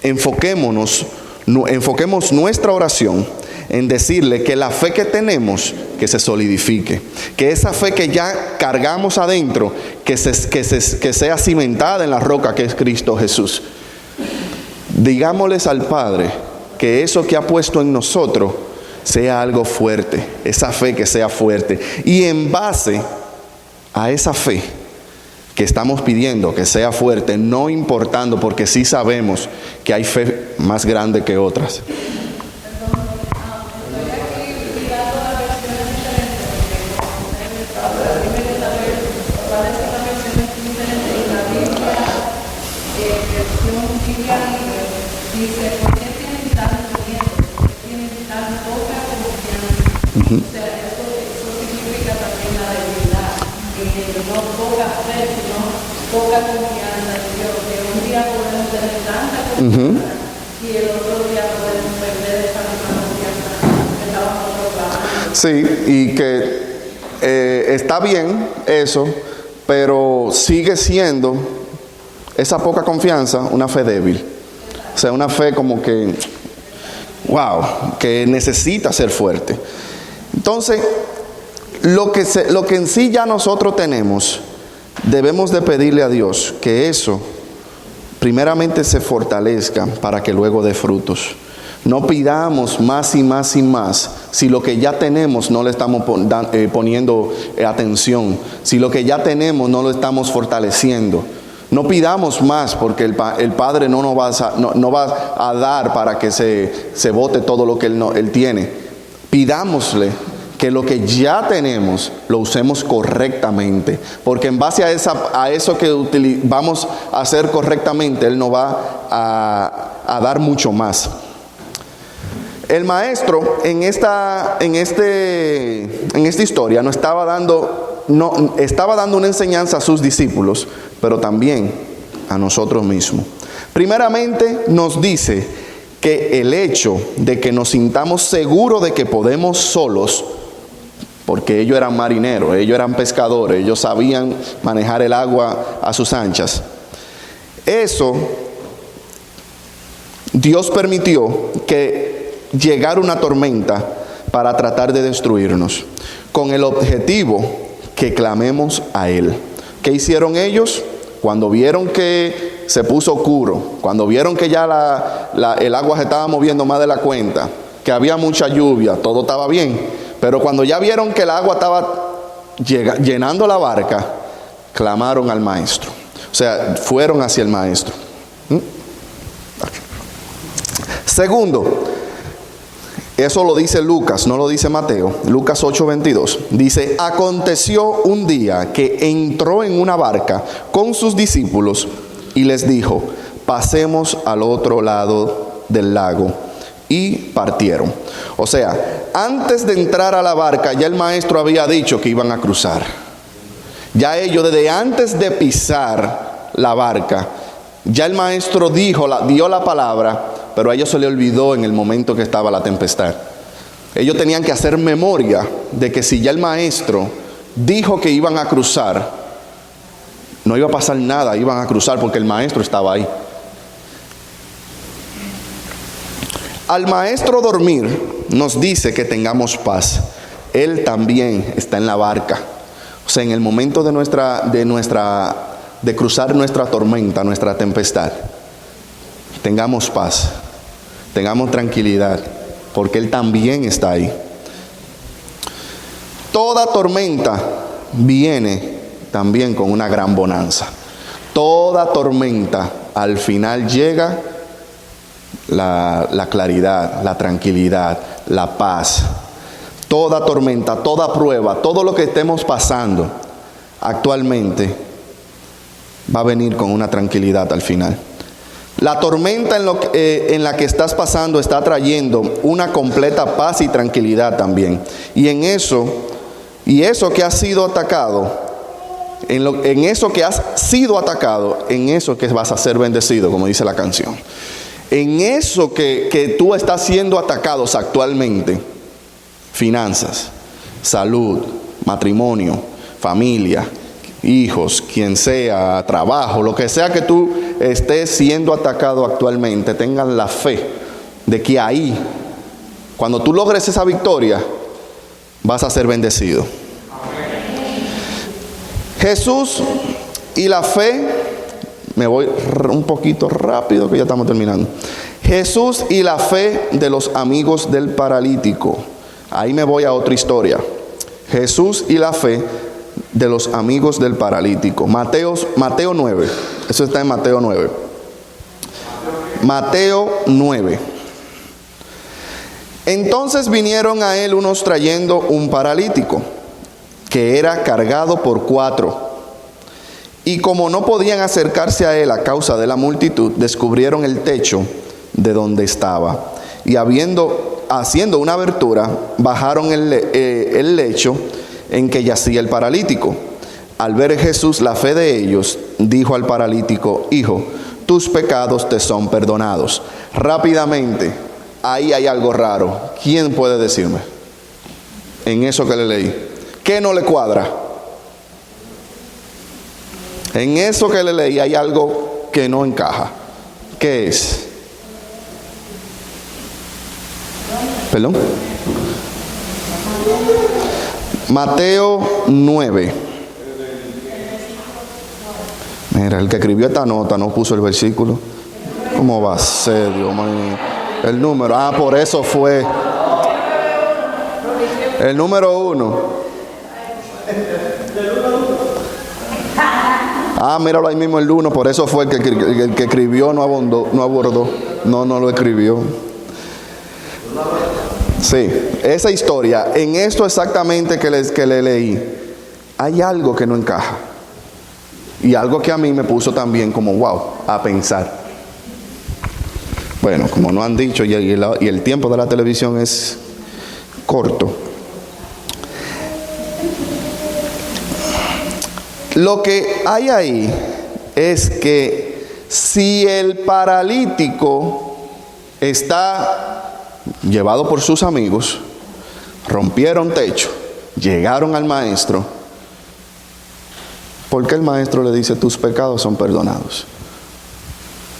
Enfoquemos nuestra oración en decirle que la fe que tenemos, que se solidifique, que esa fe que ya cargamos adentro, que sea cimentada en la roca que es Cristo Jesús. Digámosles al Padre que eso que ha puesto en nosotros sea algo fuerte, esa fe que sea fuerte. Y en base a esa fe que estamos pidiendo que sea fuerte, no importando, porque sí sabemos que hay fe más grande que otras. Poca confianza en Dios, que un día podemos tener tanta confianza y el otro día podemos perder esa misma confianza que estábamos proclamando. Sí, y que está bien eso, pero sigue siendo esa poca confianza una fe débil. O sea, una fe como que, wow, que necesita ser fuerte. Entonces, lo que en sí ya nosotros tenemos, debemos de pedirle a Dios que eso primeramente se fortalezca para que luego dé frutos. No pidamos más y más y más si lo que ya tenemos no le estamos poniendo atención, si lo que ya tenemos no lo estamos fortaleciendo. No pidamos más porque el Padre no nos va a dar para que se bote todo lo que Él tiene. Pidámosle que lo que ya tenemos lo usemos correctamente, porque en base a eso que vamos a hacer correctamente, Él nos va a dar mucho más. El maestro en esta historia estaba dando una enseñanza a sus discípulos, pero también a nosotros mismos. Primeramente nos dice que el hecho de que nos sintamos seguros de que podemos solos, porque ellos eran marineros, ellos eran pescadores, ellos sabían manejar el agua a sus anchas. Eso, Dios permitió que llegara una tormenta para tratar de destruirnos, con el objetivo que clamemos a Él. ¿Qué hicieron ellos? Cuando vieron que se puso oscuro, cuando vieron que ya el agua se estaba moviendo más de la cuenta, que había mucha lluvia, todo estaba bien. Pero cuando ya vieron que el agua estaba llenando la barca, clamaron al maestro. O sea, fueron hacia el maestro. Segundo, eso lo dice Lucas, no lo dice Mateo. Lucas 8:22. Dice, aconteció un día que entró en una barca con sus discípulos y les dijo, pasemos al otro lado del lago. y partieron. O sea, antes de entrar a la barca, ya el maestro había dicho que iban a cruzar. Ya ellos, desde antes de pisar la barca, ya el maestro dio la palabra, pero a ellos se les olvidó en el momento que estaba la tempestad. Ellos tenían que hacer memoria de que si ya el maestro dijo que iban a cruzar, no iba a pasar nada, iban a cruzar porque el maestro estaba ahí. Al maestro dormir, nos dice que tengamos paz. Él también está en la barca. O sea, en el momento de cruzar nuestra tormenta, nuestra tempestad, tengamos paz, tengamos tranquilidad, porque Él también está ahí. Toda tormenta viene también con una gran bonanza. Toda tormenta al final llega la claridad, la tranquilidad, la paz. Toda tormenta, toda prueba, todo lo que estemos pasando actualmente va a venir con una tranquilidad al final. La tormenta en la que estás pasando está trayendo una completa paz y tranquilidad también. Y eso que has sido atacado, en eso que has sido atacado, en eso que vas a ser bendecido, como dice la canción. En eso que tú estás siendo atacados actualmente, finanzas, salud, matrimonio, familia, hijos, quien sea, trabajo, lo que sea que tú estés siendo atacado actualmente, tengan la fe de que ahí, cuando tú logres esa victoria, vas a ser bendecido. Jesús y la fe, me voy un poquito rápido que ya estamos terminando. Jesús y la fe de los amigos del paralítico. Ahí me voy a otra historia. Jesús y la fe de los amigos del paralítico. Mateo 9. Eso está en Mateo 9. Mateo 9. Entonces vinieron a él unos trayendo un paralítico, que era cargado por 4. Y como no podían acercarse a él a causa de la multitud, descubrieron el techo de donde estaba. Y haciendo una abertura, bajaron el lecho en que yacía el paralítico. Al ver Jesús la fe de ellos, dijo al paralítico: hijo, tus pecados te son perdonados. Rápidamente, ahí hay algo raro. ¿Quién puede decirme? En eso que le leí, ¿qué no le cuadra? En eso que le leí hay algo que no encaja. ¿Qué es? ¿Perdón? Mateo 9. Mira, el que escribió esta nota no puso el versículo. ¿Cómo va a ser, Dios mío? El número. Por eso fue. El número 1. Míralo ahí mismo el 1. Por eso fue el que escribió no abordó. No lo escribió. Sí, esa historia, en esto exactamente que le leí, hay algo que no encaja. Y algo que a mí me puso también como wow, a pensar. Bueno, como no han dicho y el tiempo de la televisión es corto. Lo que hay ahí es que si el paralítico está llevado por sus amigos, rompieron techo, llegaron al maestro, ¿por qué el maestro le dice tus pecados son perdonados?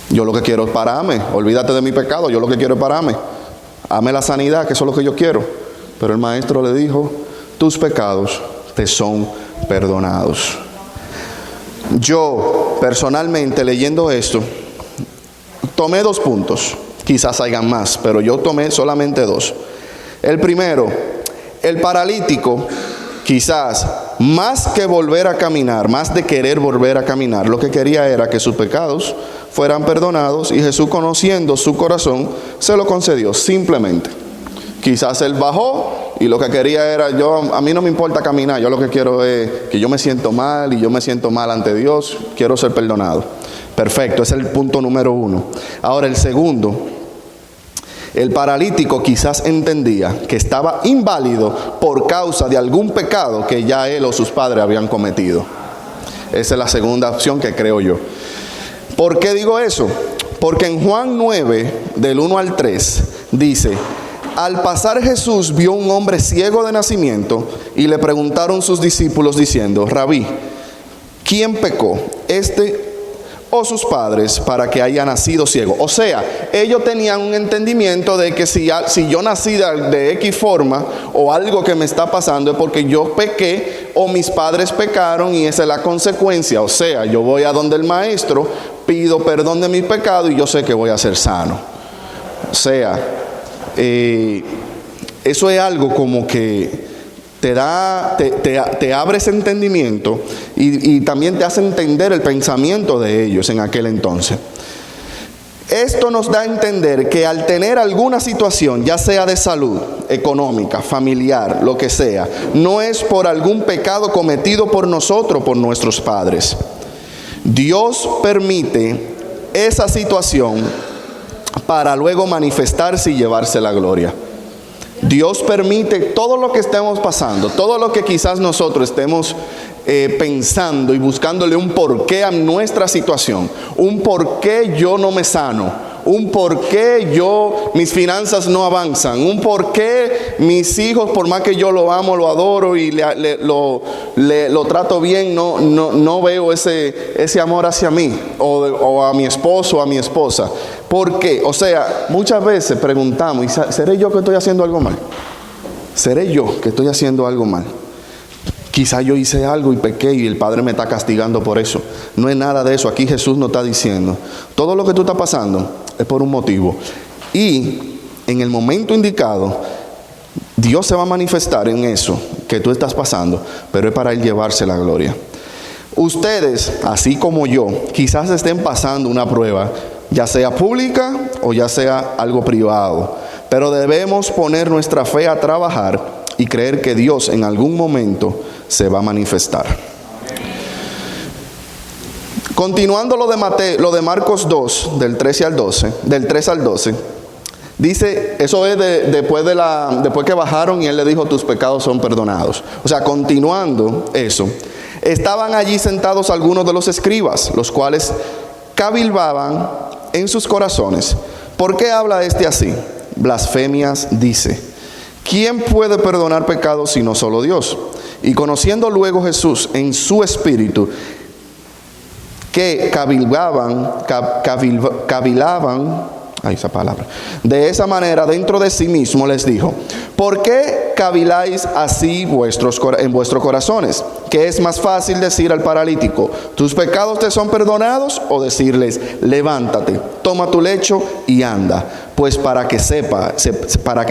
Yo lo que quiero es pararme, olvídate de mi pecado, yo lo que quiero es pararme, hame la sanidad, que eso es lo que yo quiero. Pero el maestro le dijo, tus pecados te son perdonados. Yo personalmente, leyendo esto, tomé 2 puntos. Quizás hayan más, pero yo tomé solamente 2. El primero, el paralítico, quizás más que volver a caminar, más de querer volver a caminar, lo que quería era que sus pecados fueran perdonados, y Jesús, conociendo su corazón, se lo concedió simplemente. Quizás él bajó y lo que quería era, a mí no me importa caminar, yo lo que quiero es que yo me siento mal y yo me siento mal ante Dios, quiero ser perdonado. Perfecto, ese es el punto número 1. Ahora el segundo, El paralítico quizás entendía que estaba inválido por causa de algún pecado que ya él o sus padres habían cometido. Esa es la segunda opción que creo yo. ¿Por qué digo eso? Porque en Juan 9, del 1 al 3, dice: al pasar Jesús vio un hombre ciego de nacimiento y le preguntaron sus discípulos diciendo: Rabí, ¿quién pecó, este o sus padres, para que haya nacido ciego? O sea, ellos tenían un entendimiento de que si yo nací de X forma o algo que me está pasando es porque yo pequé o mis padres pecaron y esa es la consecuencia. O sea, yo voy a donde el maestro, pido perdón de mis pecados y yo sé que voy a ser sano. O sea, eso es algo como que te abre ese entendimiento y también te hace entender el pensamiento de ellos en aquel entonces. Esto nos da a entender que al tener alguna situación, ya sea de salud, económica, familiar, lo que sea, no es por algún pecado cometido por nosotros, por nuestros padres. Dios permite esa situación para luego manifestarse y llevarse la gloria. Dios permite todo lo que estemos pasando, todo lo que quizás nosotros estemos pensando y buscándole un porqué a nuestra situación, un porqué yo no me sano, un porqué mis finanzas no avanzan, un porqué mis hijos, por más que yo lo amo, lo adoro y lo trato bien, no veo ese amor hacia mí o a mi esposo o a mi esposa. ¿Por qué? O sea, muchas veces preguntamos: ¿seré yo que estoy haciendo algo mal? ¿Seré yo que estoy haciendo algo mal? Quizá yo hice algo y pequé y el Padre me está castigando por eso. No es nada de eso. Aquí Jesús nos está diciendo: todo lo que tú estás pasando es por un motivo. Y en el momento indicado, Dios se va a manifestar en eso que tú estás pasando, pero es para Él llevarse la gloria. Ustedes, así como yo, quizás estén pasando una prueba, ya sea pública o ya sea algo privado, pero debemos poner nuestra fe a trabajar y creer que Dios en algún momento se va a manifestar. Continuando lo de Marcos 2, del 3 al 12, dice, eso es después que bajaron y Él le dijo: tus pecados son perdonados. O sea, continuando eso, estaban allí sentados algunos de los escribas, los cuales cavilbaban en sus corazones: ¿por qué habla este así? Blasfemias dice. ¿Quién puede perdonar pecados sino solo Dios? Y conociendo luego Jesús en su espíritu que cavilaban, esa palabra, de esa manera dentro de sí mismo, les dijo: ¿por qué caviláis así en vuestros corazones? ¿Qué es más fácil decir al paralítico: tus pecados te son perdonados? O decirles: levántate, toma tu lecho y anda. Pues para que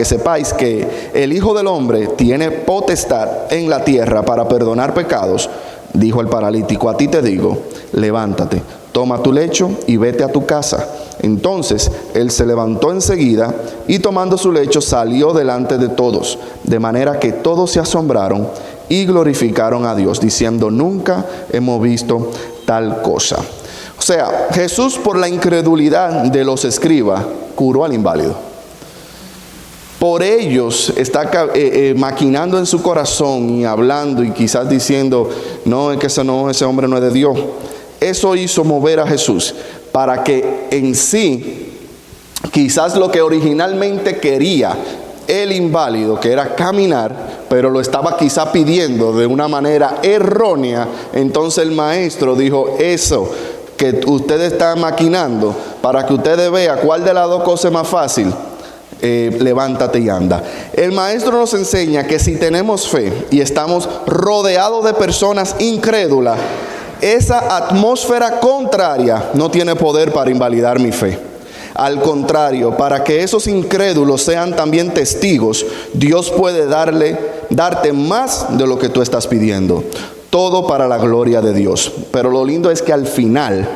sepáis que el Hijo del Hombre tiene potestad en la tierra para perdonar pecados, dijo el paralítico: a ti te digo, levántate, toma tu lecho y vete a tu casa. Entonces él se levantó enseguida y tomando su lecho salió delante de todos, de manera que todos se asombraron y glorificaron a Dios, diciendo: nunca hemos visto tal cosa. O sea, Jesús, por la incredulidad de los escribas, curó al inválido. Por ellos está maquinando en su corazón y hablando y quizás diciendo: no, es que ese hombre no es de Dios. Eso hizo mover a Jesús para que en sí, quizás lo que originalmente quería el inválido, que era caminar, pero lo estaba quizá pidiendo de una manera errónea. Entonces el maestro dijo: eso que ustedes están maquinando, para que ustedes vean cuál de las dos cosas es más fácil, levántate y anda. El maestro nos enseña que si tenemos fe y estamos rodeados de personas incrédulas, esa atmósfera contraria no tiene poder para invalidar mi fe. Al contrario, para que esos incrédulos sean también testigos, Dios puede darte más de lo que tú estás pidiendo. Todo para la gloria de Dios. Pero lo lindo es que al final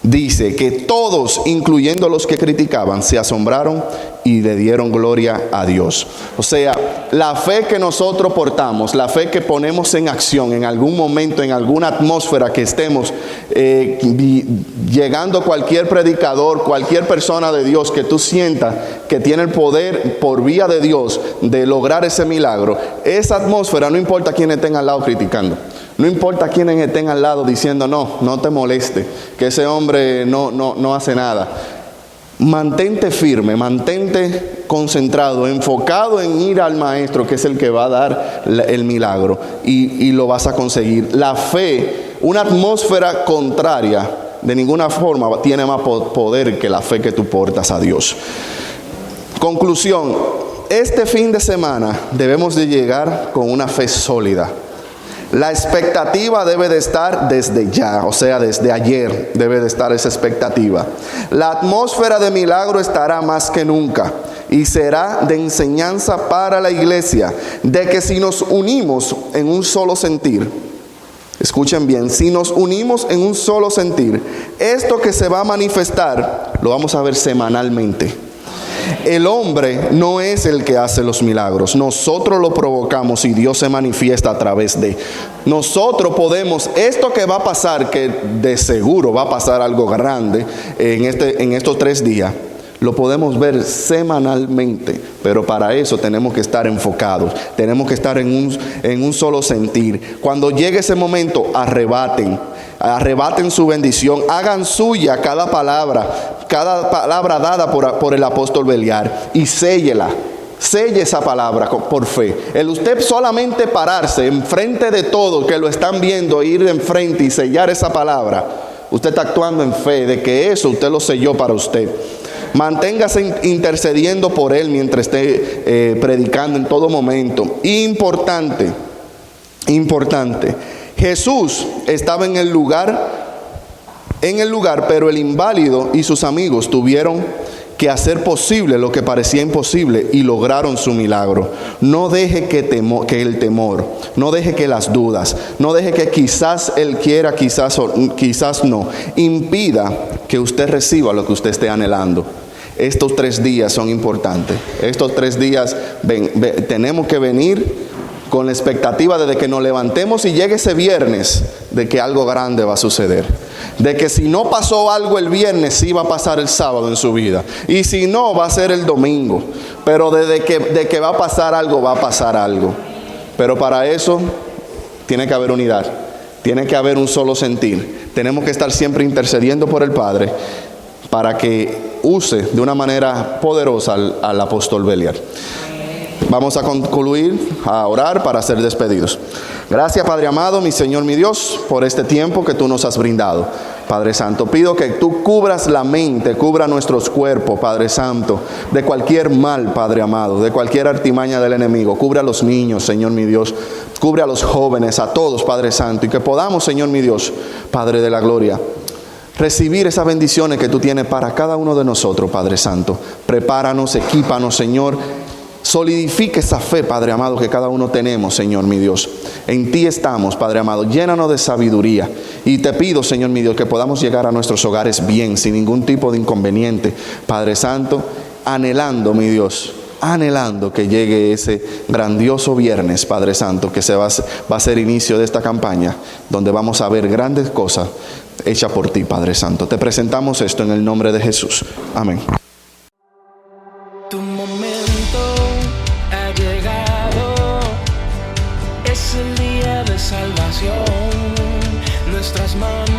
dice que todos, incluyendo los que criticaban, se asombraron y le dieron gloria a Dios. O sea, la fe que nosotros portamos, la fe que ponemos en acción en algún momento, en alguna atmósfera que estemos llegando, cualquier predicador, cualquier persona de Dios que tú sientas que tiene el poder por vía de Dios de lograr ese milagro, esa atmósfera, no importa quién estén al lado criticando, no importa quiénes estén al lado diciendo no te moleste, que ese hombre no hace nada. Mantente firme, mantente concentrado, enfocado en ir al Maestro, que es el que va a dar el milagro, y lo vas a conseguir. La fe, una atmósfera contraria, de ninguna forma tiene más poder que la fe que tú portas a Dios. Conclusión, este fin de semana debemos de llegar con una fe sólida. La expectativa debe de estar desde ya, o sea, desde ayer debe de estar esa expectativa. La atmósfera de milagro estará más que nunca y será de enseñanza para la iglesia, de que si nos unimos en un solo sentir, escuchen bien, si nos unimos en un solo sentir, esto que se va a manifestar lo vamos a ver semanalmente. El hombre no es el que hace los milagros, nosotros lo provocamos y Dios se manifiesta a través de nosotros. Podemos, esto que va a pasar, que de seguro va a pasar algo grande en estos 3 días, lo podemos ver semanalmente, pero para eso tenemos que estar enfocados, tenemos que estar en un solo sentir. Cuando llegue ese momento, arrebaten su bendición, hagan suya cada palabra dada por el apóstol Beliar, y selle esa palabra por fe. El usted solamente pararse enfrente de todo, que lo están viendo, ir enfrente y sellar esa palabra, usted está actuando en fe de que eso usted lo selló para usted. Manténgase intercediendo por él mientras esté predicando en todo momento. Importante, Jesús estaba en el lugar, pero el inválido y sus amigos tuvieron que hacer posible lo que parecía imposible y lograron su milagro. No deje que el temor, no deje que las dudas, no deje que quizás él quiera, quizás no, impida que usted reciba lo que usted esté anhelando. Estos 3 días son importantes. Estos 3 días tenemos que venir con la expectativa de que nos levantemos y llegue ese viernes de que algo grande va a suceder. De que si no pasó algo el viernes, sí va a pasar el sábado en su vida. Y si no, va a ser el domingo. Pero de que va a pasar algo, va a pasar algo. Pero para eso tiene que haber unidad. Tiene que haber un solo sentir. Tenemos que estar siempre intercediendo por el Padre para que use de una manera poderosa al apóstol Beliar. Vamos a concluir, a orar para ser despedidos. Gracias, Padre amado, mi Señor, mi Dios, por este tiempo que tú nos has brindado. Padre Santo, pido que tú cubras la mente, cubra nuestros cuerpos, Padre Santo, de cualquier mal, Padre amado, de cualquier artimaña del enemigo. Cubre a los niños, Señor, mi Dios. Cubre a los jóvenes, a todos, Padre Santo, y que podamos, Señor, mi Dios, Padre de la gloria, recibir esas bendiciones que tú tienes para cada uno de nosotros, Padre Santo. Prepáranos, equípanos, Señor. Solidifique esa fe, Padre amado, que cada uno tenemos, Señor, mi Dios. En ti estamos, Padre amado. Llénanos de sabiduría. Y te pido, Señor, mi Dios, que podamos llegar a nuestros hogares bien, sin ningún tipo de inconveniente, Padre Santo, anhelando, mi Dios, anhelando que llegue ese grandioso viernes, Padre Santo, que va a ser inicio de esta campaña, donde vamos a ver grandes cosas hechas por ti, Padre Santo. Te presentamos esto en el nombre de Jesús. Amén. Tu momento ha llegado, es el día de salvación. Nuestras manos